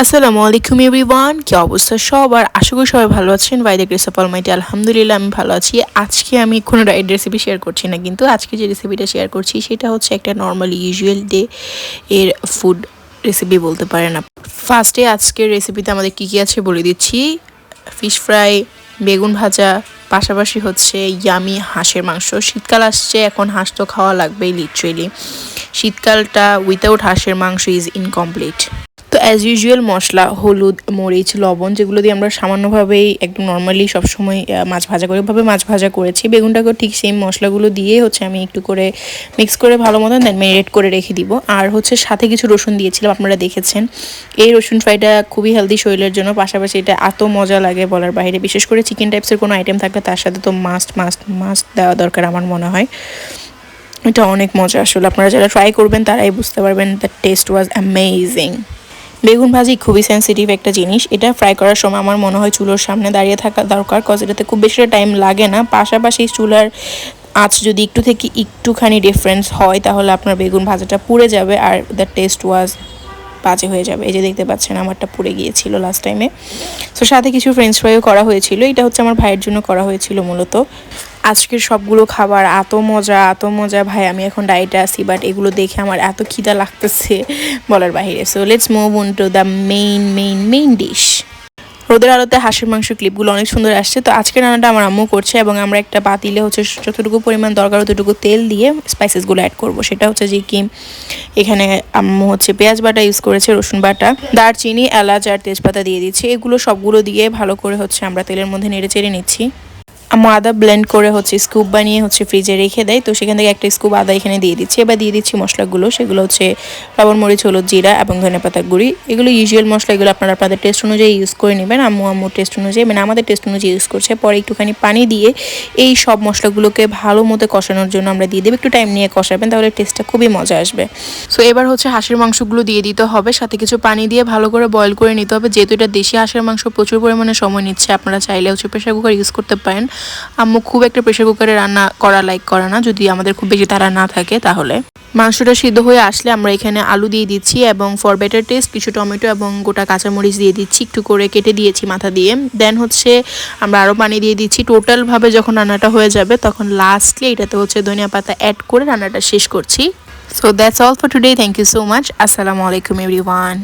আসসালামু আলাইকুম এভরিওয়ান, কি অবস্থা সবার? আশা করি সবাই ভালো আছেন। By the grace of almighty আলহামদুলিল্লাহ আমি ভালো আছি। আজকে আমি কোনো ডায়েট রেসিপি শেয়ার করছি না, কিন্তু আজকে যে রেসিপিটা শেয়ার করছি সেটা হচ্ছে একটা নর্মাল ইউজুয়াল ডে এর ফুড রেসিপি বলতে পারেন। ফার্স্টে আজকের রেসিপিতে আমাদের কী কী আছে বলে দিচ্ছি। ফিশ ফ্রাই, বেগুন ভাজা, পাশাপাশি হচ্ছে ইয়ামি হাঁসের মাংস। শীতকাল আসছে, এখন হাঁস তো খাওয়া লাগবেই লিটারেলি। শীতকালটা উইথাউট হাঁসের মাংস ইজ ইনকমপ্লিট। তো অ্যাজ ইউজুয়াল মশলা, হলুদ, মরিচ, লবণ, যেগুলো দিয়ে আমরা সামান্যভাবেই একদম নর্মালি সবসময় মাছ ভাজা করে ওইভাবে মাছ ভাজা করেছি। বেগুনটাকেও ঠিক সেম মশলাগুলো দিয়ে হচ্ছে আমি একটু করে মিক্স করে ভালো মতন দেন ম্যারিনেট করে রেখে দিব। আর হচ্ছে সাথে কিছু রসুন দিয়েছিলাম, আপনারা দেখেছেন। এই রসুন ফ্রাইটা খুবই হেলদি শরীরের জন্য, পাশাপাশি এটা এত মজা লাগে বলার বাইরে। বিশেষ করে চিকেন টাইপসের কোনো আইটেম থাকলে তার সাথে তো মাস্ট দেওয়া দরকার আমার মনে হয়। এটা অনেক মজা আসলে, আপনারা যারা ট্রাই করবেন তারাই বুঝতে পারবেন দ্য টেস্ট ওয়াজ অ্যামেজিং। বেগুন ভাজি খুবই সেন্সিটিভ একটা জিনিস। এটা ফ্রাই করার সময় আমার মনে হয় চুলোর সামনে দাঁড়িয়ে থাকা দরকার, কজ এটাতে খুব বেশি টাইম লাগে না। পাশাপাশি চুলার আঁচ যদি একটু থেকে একটুখানি ডিফারেন্স হয় তাহলে আপনার বেগুন ভাজাটা পুড়ে যাবে আর দ্য টেস্ট ওয়াজ বাজে হয়ে যাবে। এই যে দেখতে পাচ্ছেন আমারটা পুড়ে গিয়েছিল লাস্ট টাইমে। সো সাথে কিছু ফ্রেঞ্চ ফ্রাইও করা হয়েছিল। এটা হচ্ছে আমার ভাইয়ের জন্য করা হয়েছিল মূলত। আজকের সবগুলো খাবার এত মজা ভাই, আমি এখন ডায়েটে আছি, বাট এগুলো দেখে আমার এত খিদা লাগতেছে বলার বাইরে। So let's move on to the main dish. রোদের আলোতে হাঁসের মাংস ক্লিপগুলো অনেক সুন্দর আসছে। তো আজকের রান্নাটা আমার আম্মু করছে এবং আমরা একটা পাতিলে হচ্ছে যতটুকু পরিমাণ দরকার ততটুকু তেল দিয়ে স্পাইসেসগুলো অ্যাড করব। সেটা হচ্ছে যে কি, এখানে আম্মু হচ্ছে পেঁয়াজ বাটা ইউজ করেছে, রসুন বাটা, দারচিনি, এলাচ আর তেজপাতা দিয়ে দিচ্ছি। এগুলো সবগুলো দিয়ে ভালো করে হচ্ছে আমরা তেলের মধ্যে নেড়ে চেড়ে নিচ্ছি। আম্মু আদা ব্লেন্ড করে হচ্ছে স্কুপ বানিয়ে হচ্ছে ফ্রিজে রেখে দেয়, তো সেখান থেকে একটা স্কুপ আদা এখানে দিয়ে দিচ্ছি। এবার দিয়ে দিচ্ছি মশলাগুলো, সেগুলো হচ্ছে লবণ, মরিচ, হলুদ, জিরা এবং ধনেপাতার গুঁড়ি। এগুলো ইউজুয়াল মশলা, এগুলো আপনারা আপনাদের টেস্ট অনুযায়ী ইউজ করে নেবেন। আম্মু টেস্ট অনুযায়ী, মানে আমাদের টেস্ট অনুযায়ী ইউজ করছে। পরে একটুখানি পানি দিয়ে এই সব মশলাগুলোকে ভালো মতো কষানোর জন্য আমরা দিয়ে দেবো। একটু টাইম নিয়ে কষাবেন, তাহলে টেস্টটা খুবই মজা আসবে। সো এবার হচ্ছে হাঁসের মাংসগুলো দিয়ে দিতে হবে, সাথে কিছু পানি দিয়ে ভালো করে বয়েল করে নিতে হবে। যেহেতু এটা দেশি হাঁসের মাংস, প্রচুর পরিমাণে সময় নিচ্ছে। আপনারা চাইলে হচ্ছে প্রেশার কুকার ইউজ করতে পারেন। আম্মু খুব একটা প্রেশার কুকারে রান্না করা লাইক করে না, যদি আমাদের খুব বেশি তাড়া না থাকে তাহলে। মাংসটা সিদ্ধ হয়ে আসলে আমরা এখানে আলু দিয়ে দিচ্ছি এবং ফর বেটার টেস্ট কিছু টমেটো এবং গোটা কাঁচামরিচ দিয়ে দিচ্ছি, একটু করে কেটে দিয়েছি মাথা দিয়ে। দেন হচ্ছে আমরা আরও পানি দিয়ে দিচ্ছি। টোটালভাবে যখন রান্নাটা হয়ে যাবে তখন লাস্টলি এটাতে হচ্ছে ধনিয়া পাতা অ্যাড করে রান্নাটা শেষ করছি। So that's all for today. Thank you so much. আসসালামু আলাইকুম এভরিওয়ান।